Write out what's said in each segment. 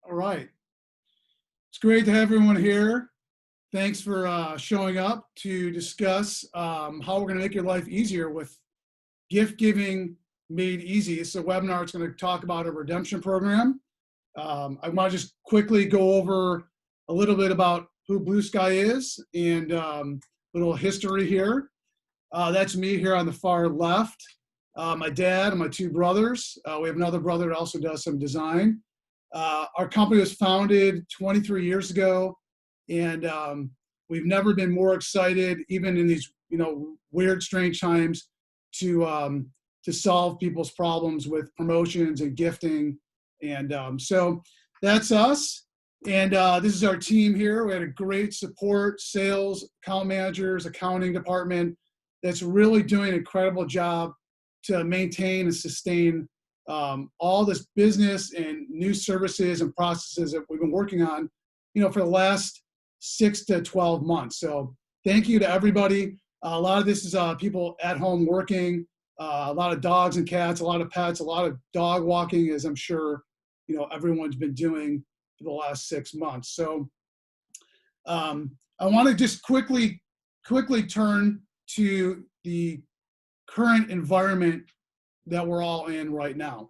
All right. It's great to have everyone here. Thanks for showing up to discuss how we're going to make your life easier with gift giving made easy. It's a webinar. It's going to talk about a redemption program. I want to just quickly go over a little bit about who Blue Sky is and a little history here. That's me here on the far left. My dad and my two brothers. We have another brother that also does some design. Our company was founded 23 years ago, and we've never been more excited, even in these weird, strange times, to solve people's problems with promotions and gifting. And so that's us. And this is our team here. We had a great support, sales, account managers, accounting department that's really doing an incredible job to maintain and sustain all this business and new services and processes that we've been working on, for the last 6 to 12 months. So thank you to everybody. A lot of this is people at home working, a lot of dogs and cats, a lot of pets, a lot of dog walking, as I'm sure, everyone's been doing for the last 6 months. So I want to just quickly turn to the current environment that we're all in right now.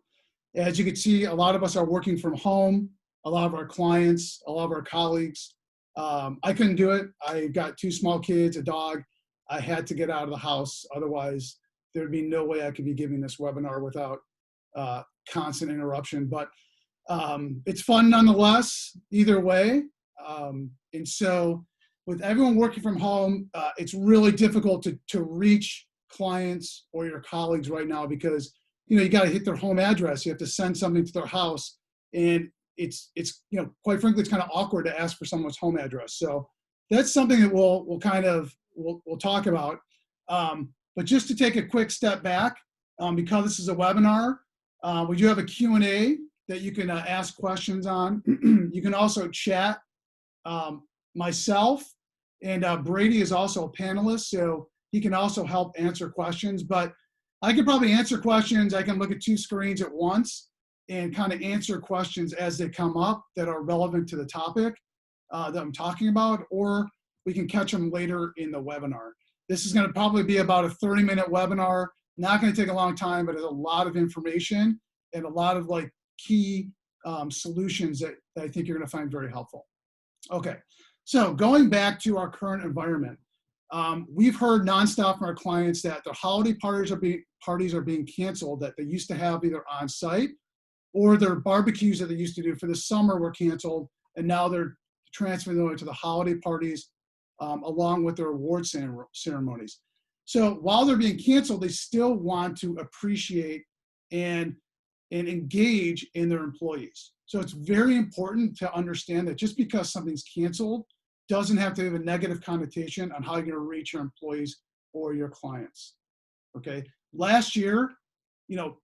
As you can see, a lot of us are working from home, a lot of our clients, a lot of our colleagues. I couldn't do it. I got 2 small kids, a dog. I had to get out of the house. Otherwise, there'd be no way I could be giving this webinar without constant interruption. But it's fun nonetheless, either way. And so with everyone working from home, it's really difficult to reach clients or your colleagues right now because you got to hit their home address. You have to send something to their house, and it's quite frankly, it's kind of awkward to ask for someone's home address. So that's something that we'll talk about. But just to take a quick step back, because this is a webinar, we do have a Q&A that you can ask questions on. You can also chat. Myself and Brady is also a panelist, so he can also help answer questions. But I could probably answer questions. I can look at 2 screens at once and kind of answer questions as they come up that are relevant to the topic that I'm talking about, or we can catch them later in the webinar. This is going to probably be about a 30-minute webinar. Not going to take a long time, but it's a lot of information and a lot of key solutions that I think you're going to find very helpful. Okay, so going back to our current environment, we've heard nonstop from our clients that their holiday parties are being canceled that they used to have either on site, or their barbecues that they used to do for the summer were canceled, and now they're transferring them to the holiday parties along with their award ceremonies. So while they're being canceled, they still want to appreciate and engage in their employees. So it's very important to understand that just because something's canceled doesn't have to have a negative connotation on how you're going to reach your employees or your clients. Okay. Last year,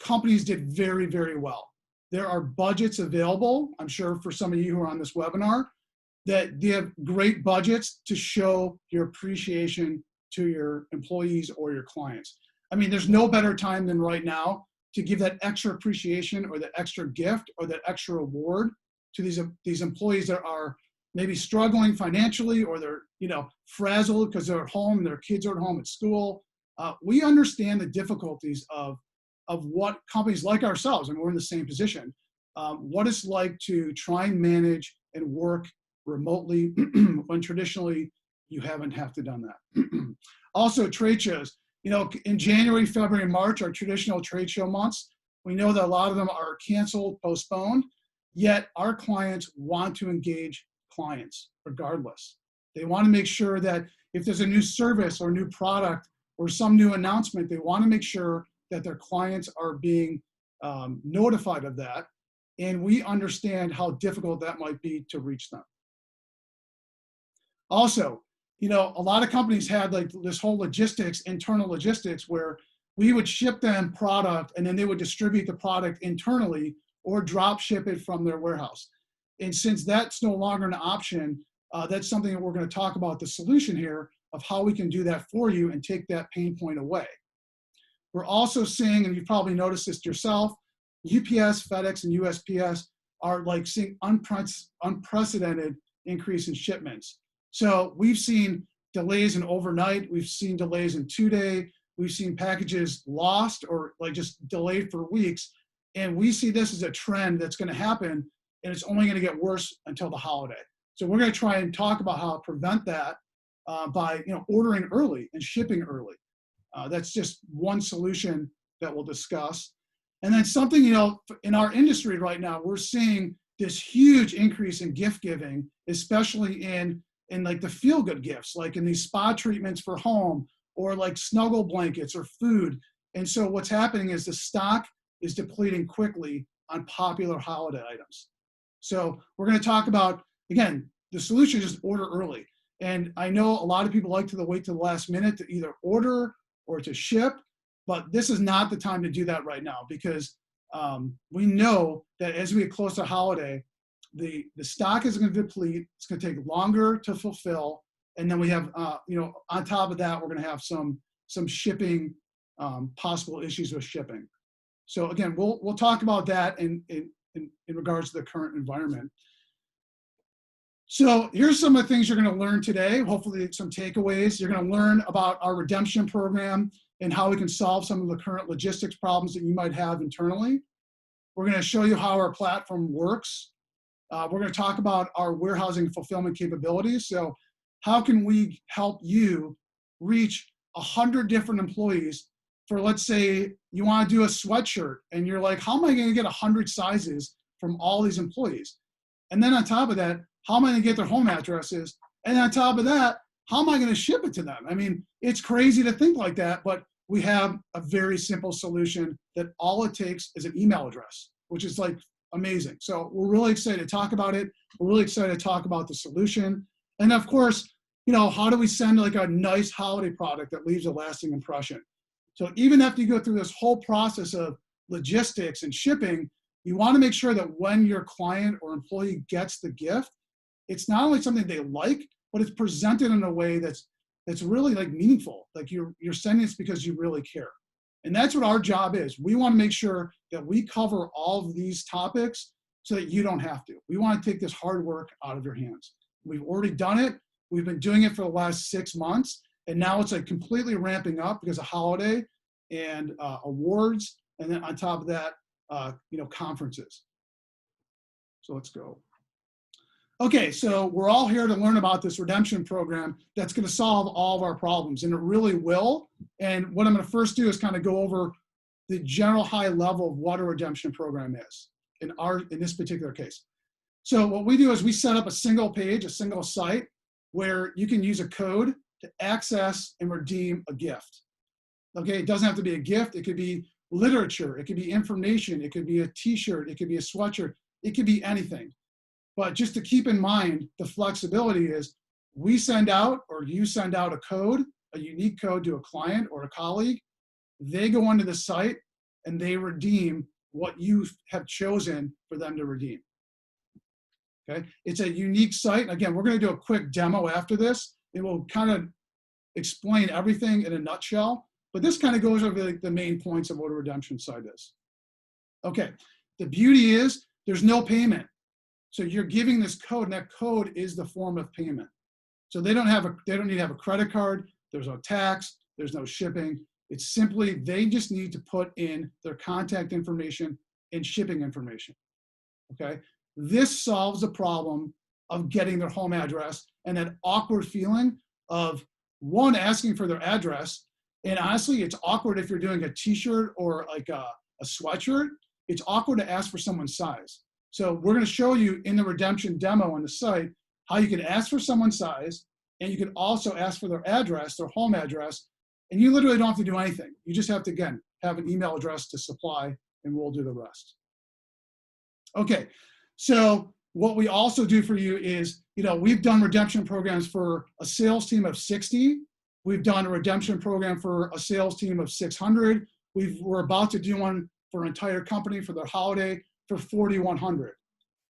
companies did very, very well. There are budgets available. I'm sure for some of you who are on this webinar, that they have great budgets to show your appreciation to your employees or your clients. I mean, there's no better time than right now to give that extra appreciation or that extra gift or that extra award to these employees that are maybe struggling financially, or they're frazzled because they're at home, their kids are at home at school. We understand the difficulties of what companies like ourselves, and we're in the same position, what it's like to try and manage and work remotely when traditionally you haven't have to done that. Also, trade shows. In January, February, and March are traditional trade show months. We know that a lot of them are canceled, postponed, yet our clients want to engage clients regardless. They want to make sure that if there's a new service or new product or some new announcement, they want to make sure that their clients are being notified of that. And we understand how difficult that might be to reach them. Also, a lot of companies had this whole internal logistics, where we would ship them product and then they would distribute the product internally or drop ship it from their warehouse. And since that's no longer an option, that's something that we're going to talk about, the solution here of how we can do that for you and take that pain point away. We're also seeing, and you've probably noticed this yourself, UPS, FedEx, and USPS are like seeing unprecedented increase in shipments. So we've seen delays in overnight, we've seen delays in 2-day, we've seen packages lost or like just delayed for weeks. And we see this as a trend that's going to happen, and it's only going to get worse until the holiday. So we're going to try and talk about how to prevent that by ordering early and shipping early. That's just one solution that we'll discuss. And then something, in our industry right now, we're seeing this huge increase in gift giving, especially in like the feel-good gifts, like in these spa treatments for home, or like snuggle blankets or food. And so what's happening is the stock is depleting quickly on popular holiday items. So we're going to talk about, again, the solution is order early. And I know a lot of people like to wait to the last minute to either order or to ship, but this is not the time to do that right now, because we know that as we get close to holiday, the stock is going to deplete. It's going to take longer to fulfill, and then we have on top of that, we're going to have some shipping, possible issues with shipping. So again, we'll talk about that in regards to the current environment. So here's some of the things you're going to learn today. Hopefully some takeaways. You're going to learn about our redemption program and how we can solve some of the current logistics problems that you might have internally. We're going to show you how our platform works. We're going to talk about our warehousing and fulfillment capabilities. So how can we help you reach 100 different employees for, let's say you want to do a sweatshirt and you're like, how am I going to get 100 sizes from all these employees? And then on top of that, how am I going to get their home addresses? And on top of that, how am I going to ship it to them? I mean, it's crazy to think like that, but we have a very simple solution that all it takes is an email address, which is like amazing. So we're really excited to talk about it. We're really excited to talk about the solution. And of course, how do we send like a nice holiday product that leaves a lasting impression? So even after you go through this whole process of logistics and shipping, you want to make sure that when your client or employee gets the gift, it's not only something they like, but it's presented in a way that's really like meaningful. Like you're sending this because you really care. And that's what our job is. We want to make sure that we cover all of these topics so that you don't have to. We want to take this hard work out of your hands. We've already done it. We've been doing it for the last 6 months. And now it's like completely ramping up because of holiday and awards. And then on top of that, conferences. So let's go. Okay, so we're all here to learn about this redemption program that's going to solve all of our problems, and it really will. And what I'm going to first do is kind of go over the general high level of what a redemption program is in this particular case. So what we do is we set up a single page, a single site, where you can use a code to access and redeem a gift. Okay, it doesn't have to be a gift. It could be literature. It could be information. It could be a t-shirt. It could be a sweatshirt. It could be anything. But just to keep in mind, the flexibility is we send out, or you send out a code, a unique code to a client or a colleague. They go onto the site and they redeem what you have chosen for them to redeem. Okay, it's a unique site. Again, we're going to do a quick demo after this. It will kind of explain everything in a nutshell, but this kind of goes over the main points of what a redemption site is. Okay, the beauty is there's no payment. So you're giving this code, and that code is the form of payment. So they don't need to have a credit card. There's no tax. There's no shipping. It's simply they just need to put in their contact information and shipping information. Okay, this solves the problem of getting their home address and that awkward feeling of one, asking for their address. And honestly, it's awkward if you're doing a t-shirt or like a sweatshirt. It's awkward to ask for someone's size. So we're going to show you in the redemption demo on the site how you can ask for someone's size, and you can also ask for their address, their home address, and you literally don't have to do anything. You just have to, again, have an email address to supply, and we'll do the rest. Okay, so what we also do for you is, we've done redemption programs for a sales team of 60. We've done a redemption program for a sales team of 600. We're about to do one for an entire company for their holiday for 4,100.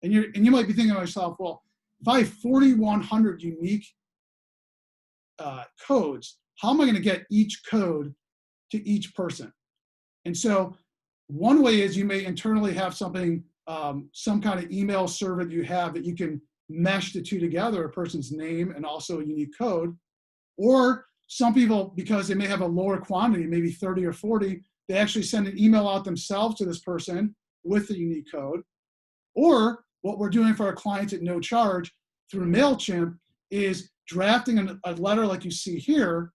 And you might be thinking to yourself, well, if I have 4,100 unique codes, how am I going to get each code to each person? And so one way is you may internally have something some kind of email server that you have that you can mesh the two together, a person's name and also a unique code. Or some people, because they may have a lower quantity, maybe 30 or 40, they actually send an email out themselves to this person with the unique code. Or what we're doing for our clients at no charge through MailChimp is drafting a letter like you see here.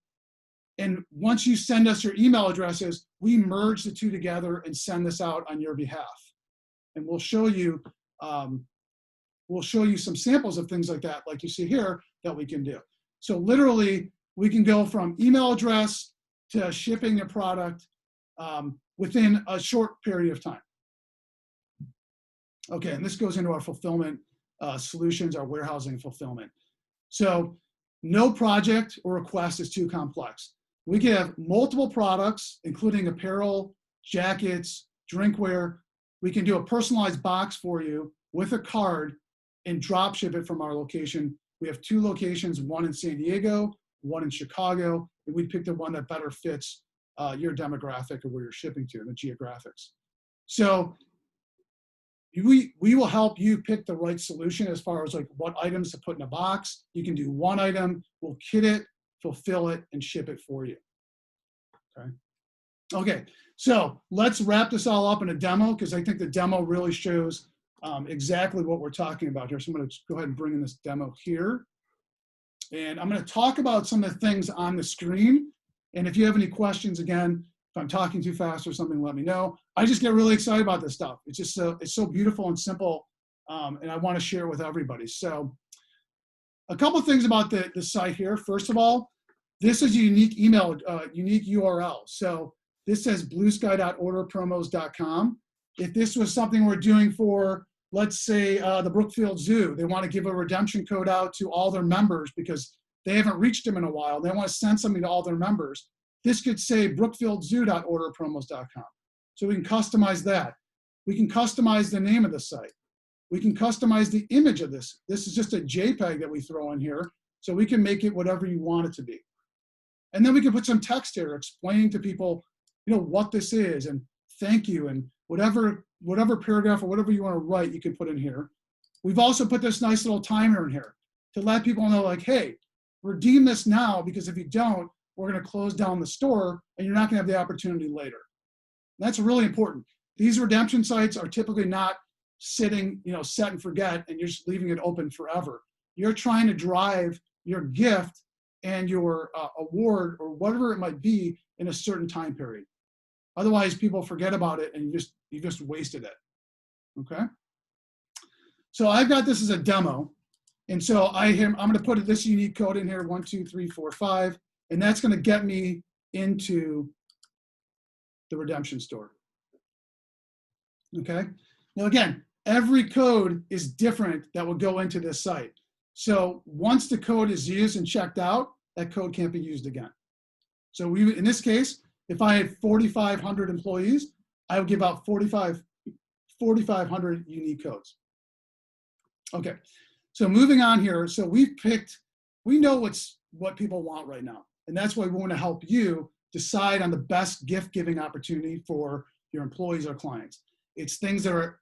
And once you send us your email addresses, we merge the two together and send this out on your behalf. And we'll show you some samples of things like that, like you see here, that we can do. So literally, we can go from email address to shipping a product within a short period of time. Okay, and this goes into our fulfillment solutions, our warehousing fulfillment. So no project or request is too complex. We can have multiple products, including apparel, jackets, drinkware. We can do a personalized box for you with a card and drop ship it from our location. We have 2 locations, one in San Diego, one in Chicago, and we picked the one that better fits your demographic or where you're shipping to, the geographics. So we will help you pick the right solution as far as like what items to put in a box. You can do one item, we'll kit it, fulfill it, and ship it for you. Okay, so let's wrap this all up in a demo, because I think the demo really shows exactly what we're talking about here. So I'm going to go ahead and bring in this demo here. And I'm going to talk about some of the things on the screen. And if you have any questions, again, if I'm talking too fast or something, let me know. I just get really excited about this stuff. It's just it's so beautiful and simple, and I want to share it with everybody. So a couple of things about the site here. First of all, this is a unique email, unique URL. So this says bluesky.orderpromos.com. If this was something we're doing for, let's say, the Brookfield Zoo, they want to give a redemption code out to all their members because they haven't reached them in a while. They want to send something to all their members. This could say brookfieldzoo.orderpromos.com. So we can customize that. We can customize the name of the site. We can customize the image of this. This is just a JPEG that we throw in here. So we can make it whatever you want it to be. And then we can put some text here explaining to people, what this is and thank you, and whatever paragraph or whatever you want to write, you can put in here. We've also put this nice little timer in here to let people know, like, hey, redeem this now, because if you don't, we're going to close down the store and you're not going to have the opportunity later. That's really important. These redemption sites are typically not sitting, set and forget, and you're just leaving it open forever. You're trying to drive your gift and your award or whatever it might be in a certain time period. Otherwise, people forget about it and you just wasted it. Okay. So I've got this as a demo, and so I'm going to put this unique code in here, 1, 2, 3, 4, 5, and that's going to get me into the redemption store. Okay. Now again, every code is different that will go into this site. So once the code is used and checked out, that code can't be used again. So in this case, if I had 4,500 employees, I would give out 4,500 unique codes. Okay, so moving on here. So we know what people want right now. And that's why we want to help you decide on the best gift giving opportunity for your employees or clients. It's things that are,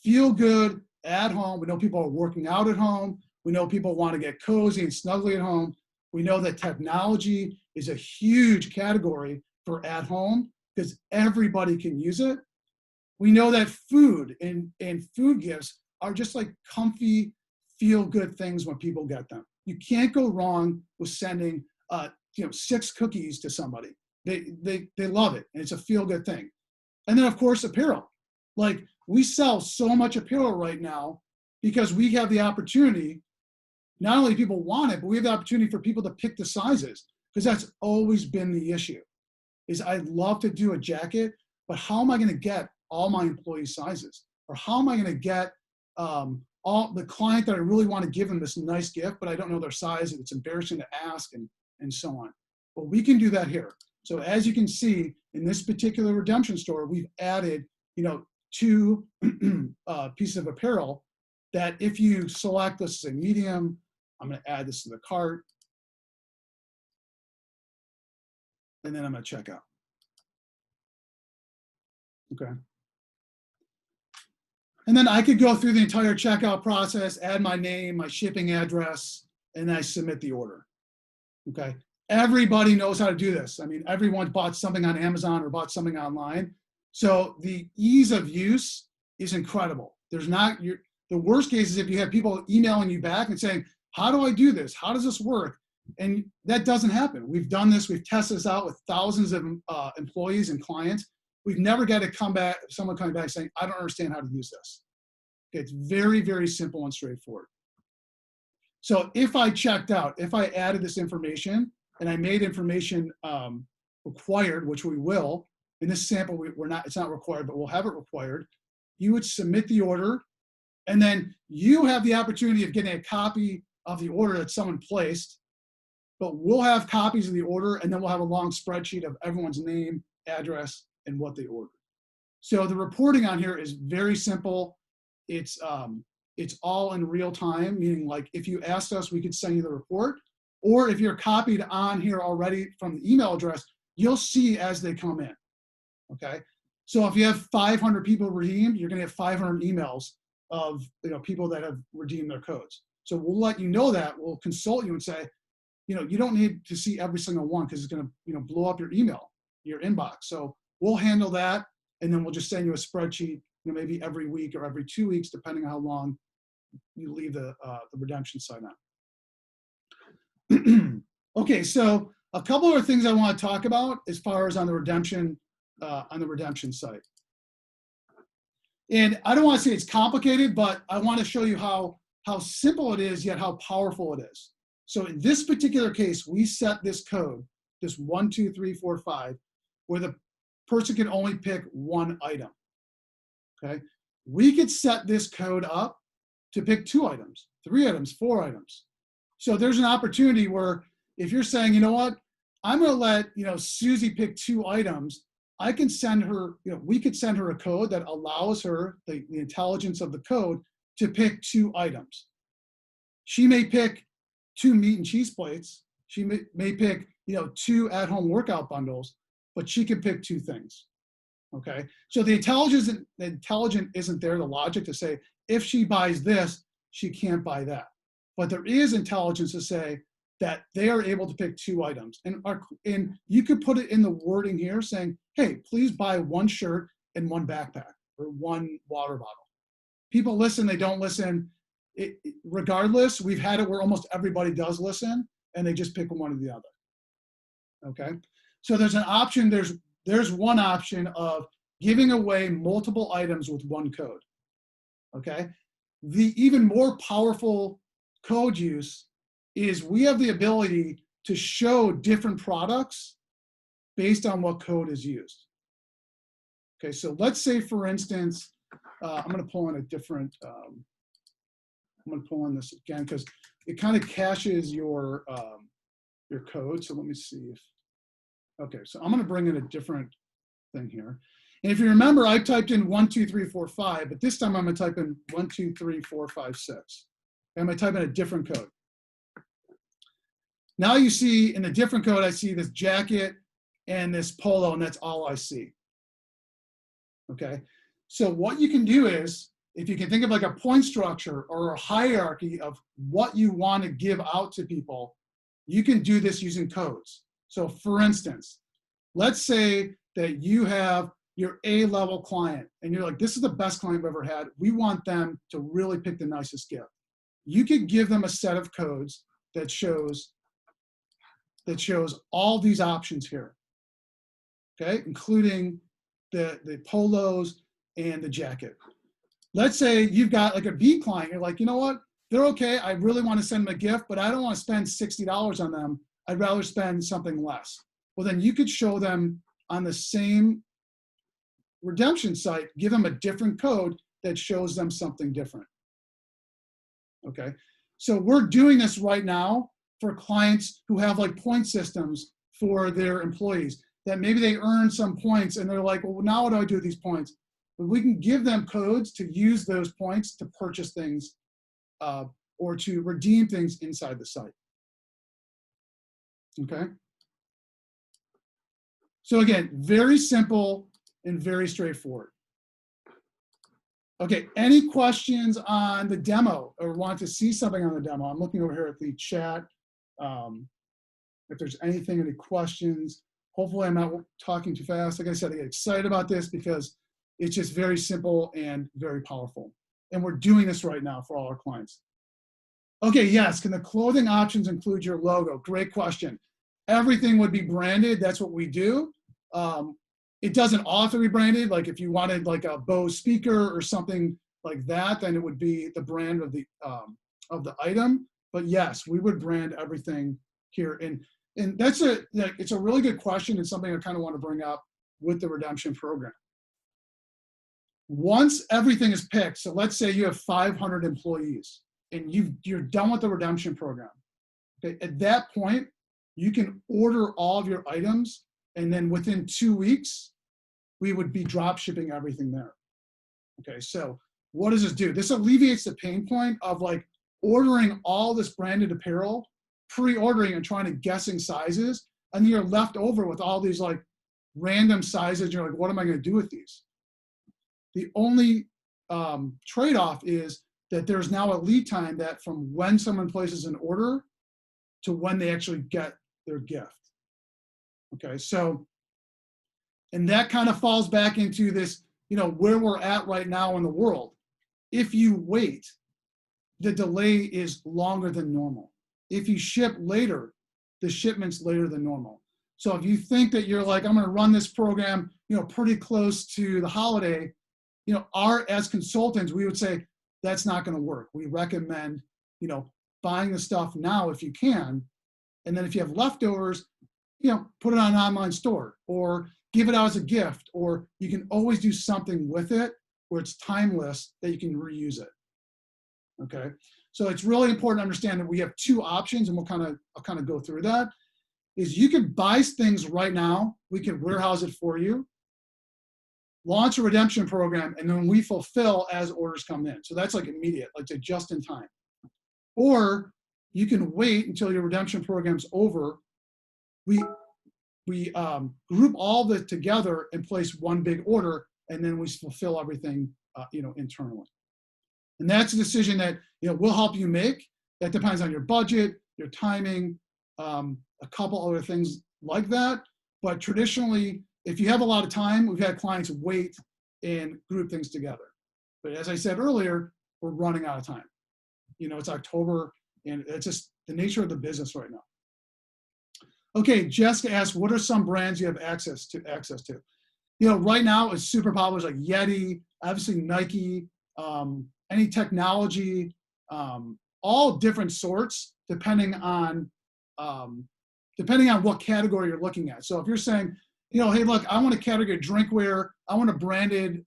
feel good at home. We know people are working out at home. We know people want to get cozy and snuggly at home. We know that technology is a huge category for at home because everybody can use it. We know that food and food gifts are just like comfy, feel good things when people get them. You can't go wrong with sending 6 cookies to somebody. They love it, and it's a feel good thing. And then of course apparel. Like, we sell so much apparel right now because we have the opportunity. Not only people want it, but we have the opportunity for people to pick the sizes, because that's always been the issue. Is I'd love to do a jacket, but how am I going to get all my employee sizes? Or how am I going to get all the client that I really want to give them this nice gift, but I don't know their size, and it's embarrassing to ask, and so on. Well, we can do that here. So as you can see, in this particular redemption store, we've added 2 pieces of apparel that if you select this as a medium, I'm going to add this to the cart, and then I'm going to check out. Okay. And then I could go through the entire checkout process, add my name, my shipping address, and I submit the order. Okay. Everybody knows how to do this. I mean, everyone bought something on Amazon or bought something online. So the ease of use is incredible. There's not the worst case is if you have people emailing you back and saying, how do I do this? How does this work? And that doesn't happen. We've done this. We've tested this out with thousands of employees and clients. We've never got to someone coming back saying, I don't understand how to use this. Okay, it's very, very simple and straightforward. So if I checked out, if I added this information and I made information required, which we will, in this sample, it's not required, but we'll have it required, you would submit the order, and then you have the opportunity of getting a copy of the order that someone placed, but we'll have copies of the order, and then we'll have a long spreadsheet of everyone's name, address, and what they ordered. So the reporting on here is very simple. It's all in real time, meaning like if you asked us, we could send you the report, or if you're copied on here already from the email address, you'll see as they come in, okay? So if you have 500 people redeemed, you're gonna have 500 emails of people that have redeemed their codes. So we'll let you know that, we'll consult you and say, you don't need to see every single one because it's gonna blow up your email, your inbox. So we'll handle that, and then we'll just send you a spreadsheet, maybe every week or every 2 weeks, depending on how long you leave the redemption site on. Okay, so a couple of things I want to talk about as far as on the redemption site. And I don't want to say it's complicated, but I want to show you how simple it is, yet how powerful it is. So in this particular case, we set this code, this 1, 2, 3, 4, 5, where the person can only pick one item. Okay, we could set this code up to pick 2 items, 3 items, 4 items. So there's an opportunity where if you're saying, you know what, I'm going to let Susie pick 2 items, I can send her, we could send her a code that allows her the intelligence of the code to pick 2 items. She may pick 2 meat and cheese plates. She may pick 2 at-home workout bundles, but she can pick 2 things. Okay, so the intelligent isn't there, the logic to say, if she buys this, she can't buy that. But there is intelligence to say that they are able to pick 2 items. And you could put it in the wording here saying, hey, please buy 1 shirt and 1 backpack or 1 water bottle. People listen, they don't listen. Regardless, we've had it where almost everybody does listen and they just pick one or the other. Okay, so there's an option, there's one option of giving away multiple items with 1 code. Okay, the even more powerful code use is we have the ability to show different products based on what code is used. Okay, so let's say, for instance, I'm going to pull in a different, I'm going to pull in this again because it kind of caches your code. So let me see if, okay, so I'm going to bring in a different thing here. And if you remember, I typed in 1, 2, 3, 4, 5, but this time I'm going to type in 1, 2, 3, 4, 5, 6. And I'm going to type in a different code. Now you see in a different code, I see this jacket and this polo, and that's all I see. Okay, so what you can do is, if you can think of like a point structure or a hierarchy of what you want to give out to people, you can do this using codes. So for instance, let's say that you have your A-level client and you're like, this is the best client I've ever had. We want them to really pick the nicest gift. You could give them a set of codes that shows all these options here, okay, including the polos and the jacket. Let's say you've got like a B client, you're like, you know what, they're okay, I really want to send them a gift, but I don't want to spend $60 on them. I'd rather spend something less. Well, then you could show them on the same redemption site, give them a different code that shows them something different. Okay, so we're doing this right now for clients who have like point systems for their employees that maybe they earn some points and they're like, well, now what do I do with these points? But we can give them codes to use those points to purchase things or to redeem things inside the site. Okay. So again, very simple and very straightforward. Okay, any questions on the demo or want to see something on the demo? I'm looking over here at the chat. If there's anything, any questions. Hopefully I'm not talking too fast. Like I said, I get excited about this because it's just very simple and very powerful. And we're doing this right now for all our clients. Okay, yes, can the clothing options include your logo? Great question. Everything would be branded. That's what we do. It doesn't auto be branded. Like if you wanted like a Bose speaker or something like that, then it would be the brand of the item. But yes, we would brand everything here. And that's it's a really good question and something I kind of want to bring up with the redemption program. Once everything is picked, so let's say you have 500 employees and you're done with the redemption program. Okay, at that point, you can order all of your items, and then within 2 weeks, we would be drop shipping everything there. Okay, so what does this do? This alleviates the pain point of like ordering all this branded apparel, pre-ordering and trying to guessing sizes, and then you're left over with all these like random sizes. You're like, what am I going to do with these? The only trade-off is that there's now a lead time that from when someone places an order to when they actually get their gift. Okay, so, and that kind of falls back into this, you know, where we're at right now in the world. If you wait, the delay is longer than normal. If you ship later, the shipment's later than normal. So if you think that you're like, I'm going to run this program, you know, pretty close to the holiday, you know, as consultants, we would say that's not going to work. We recommend, you know, buying the stuff now if you can, and then if you have leftovers, you know, put it on an online store or give it out as a gift, or you can always do something with it where it's timeless that you can reuse it. Okay, so it's really important to understand that we have two options, and I'll kind of go through that. Is you can buy things right now, we can warehouse it for you, launch a redemption program, and then we fulfill as orders come in. So that's like immediate, like just in time. Or you can wait until your redemption program's over. We group all of it together and place one big order, and then we fulfill everything, you know, internally. And that's a decision that, you know, we'll help you make. That depends on your budget, your timing, a couple other things like that. But traditionally, if you have a lot of time, we've had clients wait and group things together. But as I said earlier, we're running out of time. You know, it's October, and it's just the nature of the business right now. Okay, Jessica asked, what are some brands you have access to? You know, right now it's super popular, like Yeti, obviously Nike, any technology, all different sorts, depending on what category you're looking at. So if you're saying, you know, hey, look, I want a category drinkware, I want a branded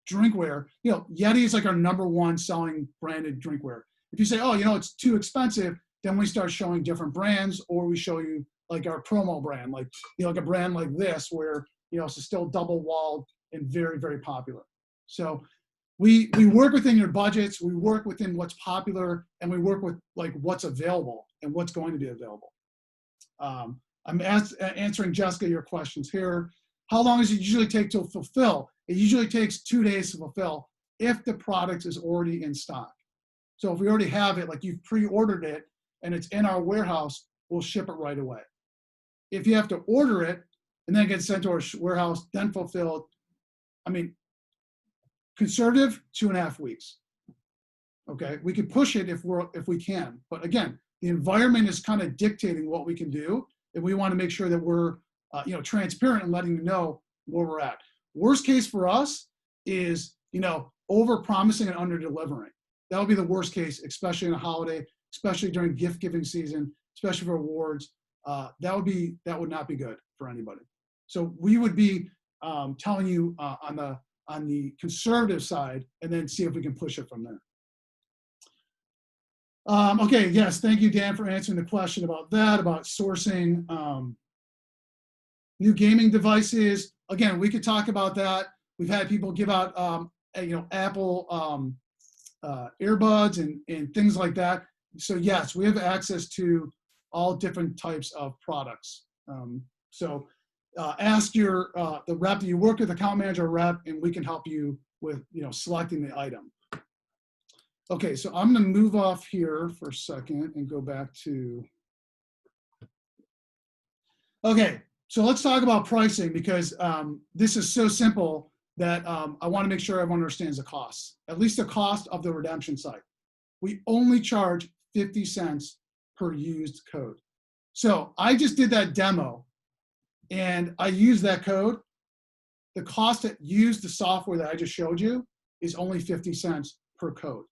drinkware, you know, Yeti is like our #1 selling branded drinkware. If you say, oh, you know, it's too expensive, then we start showing different brands, or we show you like our promo brand, like, you know, like a brand like this, where, you know, it's still double walled and very, very popular. So we work within your budgets, we work within what's popular, and we work with like what's available and what's going to be available. I'm answering Jessica your questions here. How long does it usually take to fulfill? It usually takes 2 days to fulfill if the product is already in stock. So if we already have it, like you've pre-ordered it and it's in our warehouse, we'll ship it right away. If you have to order it and then get sent to our warehouse, then fulfilled, I mean, conservative, 2.5 weeks. Okay, we can push it if we can, but again, the environment is kind of dictating what we can do, and we want to make sure that we're you know, transparent and letting you know where we're at. Worst case for us is, you know, over promising and under delivering. That would be the worst case, especially in a holiday, especially during gift giving season, especially for awards. That would not be good for anybody. So we would be telling you on the conservative side, and then see if we can push it from there. Okay, yes, thank you, Dan, for answering the question about that, about sourcing new gaming devices. Again, we could talk about that. We've had people give out, you know, Apple earbuds and things like that. So yes, we have access to all different types of products. So ask your the rep that you work with, account manager or rep, and we can help you with selecting the item. Okay, so I'm going to move off here for a second and go back to. Okay, so let's talk about pricing, because this is so simple that I want to make sure everyone understands the costs, at least the cost of the redemption site. We only charge 50 cents per used code. So I just did that demo and I used that code. The cost to use the software that I just showed you is only 50 cents per code.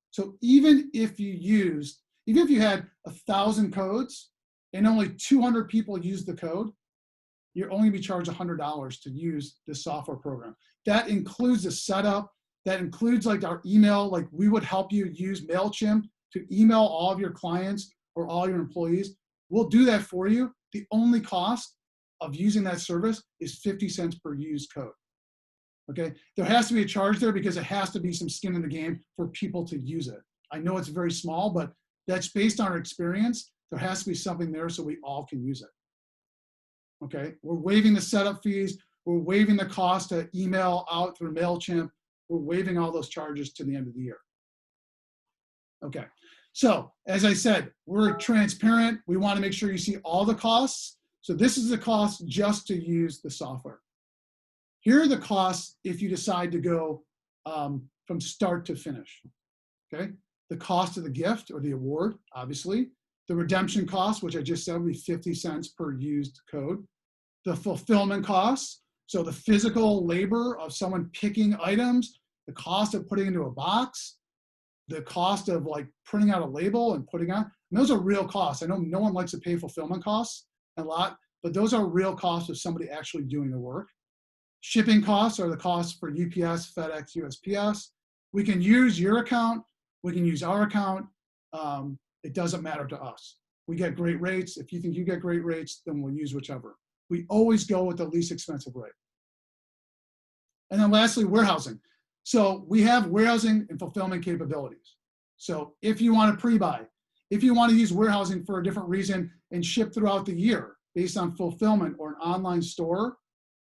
So even if you had 1,000 codes and only 200 people use the code, you're only gonna be charged $100 to use this software program. That includes the setup, that includes like our email, like we would help you use MailChimp to email all of your clients or all your employees. We'll do that for you. The only cost of using that service is 50 cents per used code. Okay, there has to be a charge there because it has to be some skin in the game for people to use it. I know it's very small, but that's based on our experience. There has to be something there so we all can use it. Okay, we're waiving the setup fees. We're waiving the cost to email out through MailChimp. We're waiving all those charges to the end of the year. Okay, so as I said, we're transparent. We want to make sure you see all the costs. So this is the cost just to use the software. Here are the costs if you decide to go from start to finish. Okay, the cost of the gift or the award, obviously. The redemption cost, which I just said would be 50 cents per used code. The fulfillment costs, so the physical labor of someone picking items, the cost of putting into a box, the cost of like printing out a label and putting on, and those are real costs. I know no one likes to pay fulfillment costs a lot, but those are real costs of somebody actually doing the work. Shipping costs are the costs for UPS, FedEx, USPS. We can use your account, we can use our account. It doesn't matter to us. We get great rates. If you think you get great rates, then we'll use whichever. We always go with the least expensive rate. And then lastly, warehousing. So we have warehousing and fulfillment capabilities. So if you want to pre-buy, if you want to use warehousing for a different reason and ship throughout the year based on fulfillment or an online store,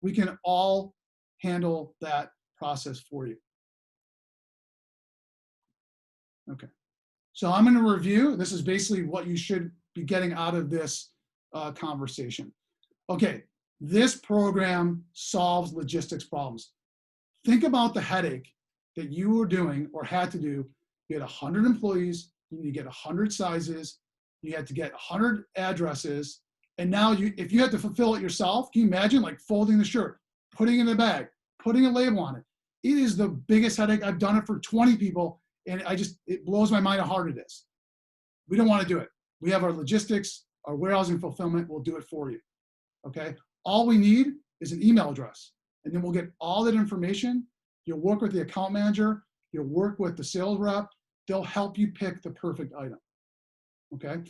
we can all handle that process for you. Okay. So I'm going to review. This is basically what you should be getting out of this conversation. Okay, this program solves logistics problems. Think about the headache that you were doing or had to do. You had 100 employees, you need to get 100 sizes, you had to get 100 addresses, and now if you had to fulfill it yourself, can you imagine like folding the shirt, putting it in the bag, putting a label on it? It is the biggest headache. I've done it for 20 people. And it blows my mind how hard it is. We don't want to do it. We have our logistics, our warehousing fulfillment, we'll do it for you, okay? All we need is an email address, and then we'll get all that information. You'll work with the account manager, you'll work with the sales rep, they'll help you pick the perfect item, okay?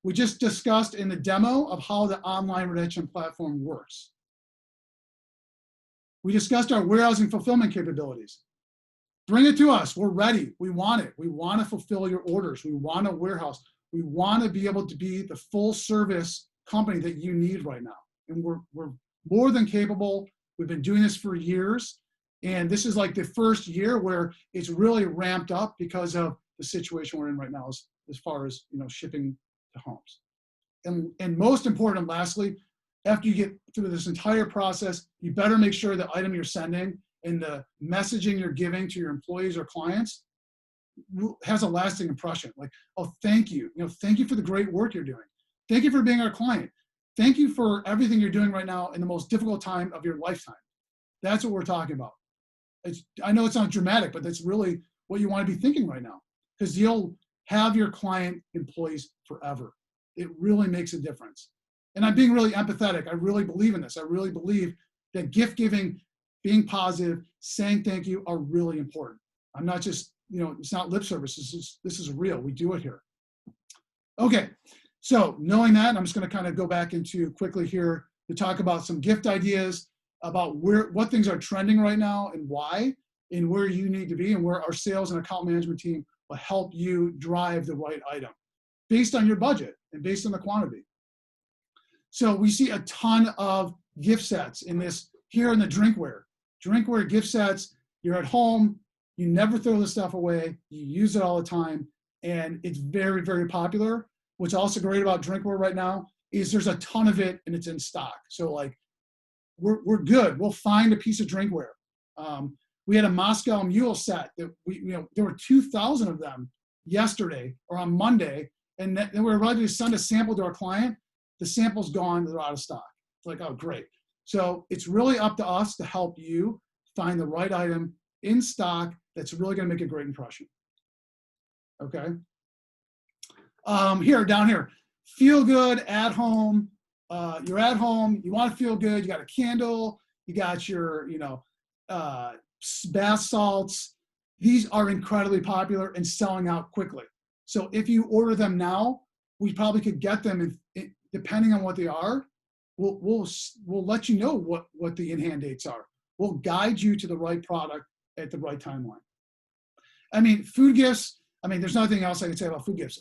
We just discussed in the demo of how the online redemption platform works. We discussed our warehousing fulfillment capabilities. Bring it to us. We're ready. We want it. We want to fulfill your orders. We want a warehouse. We want to be able to be the full service company that you need right now. And we're more than capable. We've been doing this for years. And this is like the first year where it's really ramped up because of the situation we're in right now as far as shipping to homes. And most important, lastly, after you get through this entire process, you better make sure the item you're sending and the messaging you're giving to your employees or clients has a lasting impression. Like, oh, thank you. Thank you for the great work you're doing. Thank you for being our client. Thank you for everything you're doing right now in the most difficult time of your lifetime. That's what we're talking about. I know it sounds dramatic, but that's really what you want to be thinking right now, because you'll have your client employees forever. It really makes a difference. And I'm being really empathetic. I really believe in this. I really believe that gift giving, being positive, saying thank you are really important. I'm not just, it's not lip service. This is real. We do it here. Okay, so knowing that, I'm just going to kind of go back into quickly here to talk about some gift ideas, about what things are trending right now and why, and where you need to be, and where our sales and account management team will help you drive the right item based on your budget and based on the quantity. So we see a ton of gift sets in this here in the drinkware gift sets. You're at home, you never throw this stuff away, you use it all the time, and it's very, very popular. What's also great about drinkware right now is there's a ton of it and it's in stock. So like we're good. We'll find a piece of drinkware. We had a Moscow Mule set that there were 2,000 of them yesterday or on Monday, and then we were ready to send a sample to our client. The sample's gone, they're out of stock. It's like, oh, great. So it's really up to us to help you find the right item in stock that's really gonna make a great impression. Okay. Down here, feel good at home. You're at home, you wanna feel good, you got a candle, you got your, bath salts. These are incredibly popular and selling out quickly. So if you order them now, we probably could get them, depending on what they are, we'll let you know what the in-hand dates are. We'll guide you to the right product at the right timeline. I mean, food gifts, there's nothing else I can say about food gifts.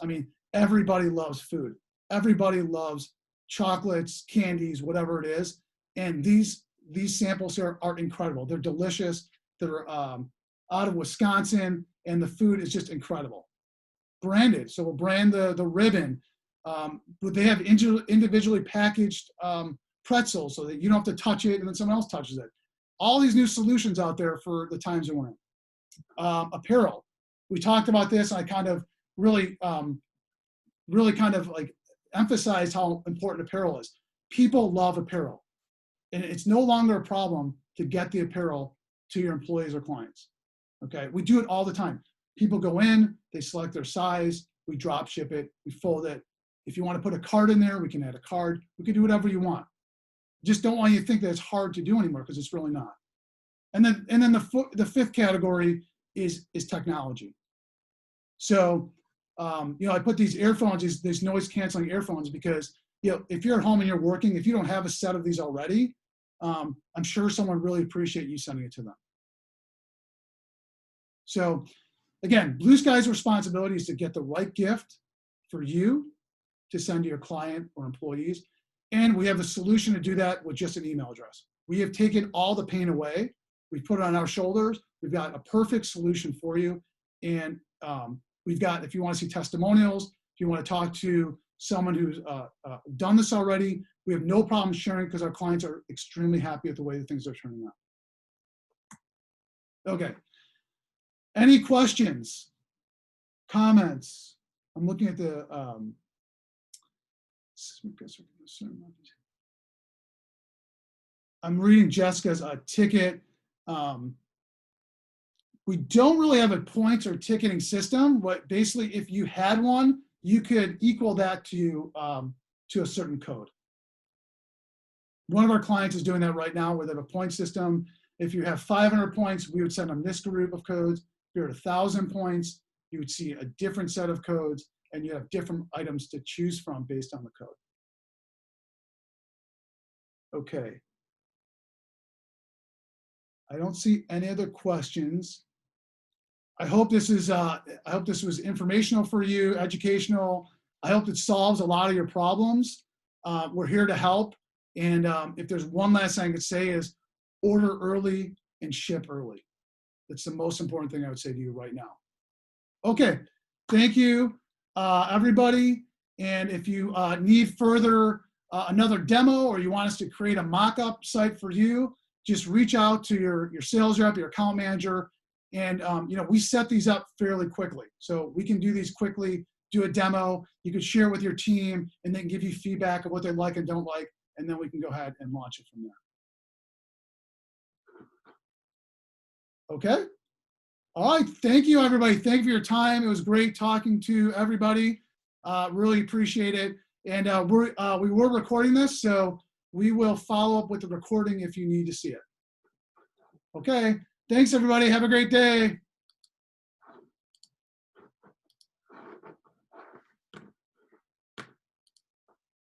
Everybody loves food. Everybody loves chocolates, candies, whatever it is. And these samples here are incredible. They're delicious. They're out of Wisconsin, and the food is just incredible. Branded, so we'll brand the ribbon. But they have individually packaged pretzels so that you don't have to touch it and then someone else touches it. All these new solutions out there for the times that we're in. Apparel. We talked about this, and I kind of really like emphasized how important apparel is. People love apparel, and it's no longer a problem to get the apparel to your employees or clients. Okay, we do it all the time. People go in, they select their size, we drop ship it, we fold it. If you want to put a card in there, we can add a card. We can do whatever you want. Just don't want you to think that it's hard to do anymore, because it's really not. And then the fifth category is technology. So I put these earphones, these noise canceling earphones, because if you're at home and you're working, if you don't have a set of these already, I'm sure someone really appreciate you sending it to them. So again, Blue Sky's responsibility is to get the right gift for you to send to your client or employees. And we have a solution to do that with just an email address. We have taken all the pain away. We've put it on our shoulders. We've got a perfect solution for you. And we've got, if you want to see testimonials, if you want to talk to someone who's done this already, we have no problem sharing, because our clients are extremely happy with the way that things are turning out. Okay. Any questions, comments? I'm looking at the, I'm reading Jessica's ticket. We don't really have a points or ticketing system, but basically if you had one, you could equal that to a certain code. One of our clients is doing that right now, where they have a point system. If you have 500 points, we would send them this group of codes. If you're at 1,000 points, you would see a different set of codes, and you have different items to choose from based on the code. Okay. I don't see any other questions. I hope this was informational for you, educational. I hope it solves a lot of your problems. We're here to help. And if there's one last thing I could say is order early and ship early. That's the most important thing I would say to you right now. Okay, thank you, everybody. And if you need further another demo, or you want us to create a mock-up site for you, just reach out to your sales rep, your account manager, and we set these up fairly quickly. So we can do these quickly, do a demo. You could share with your team, and they can give you feedback of what they like and don't like, and then we can go ahead and launch it from there. Okay? All right, thank you, everybody. Thank you for your time. It was great talking to everybody. Really appreciate it. And we were recording this, so we will follow up with the recording if you need to see it. Okay, thanks, everybody. Have a great day.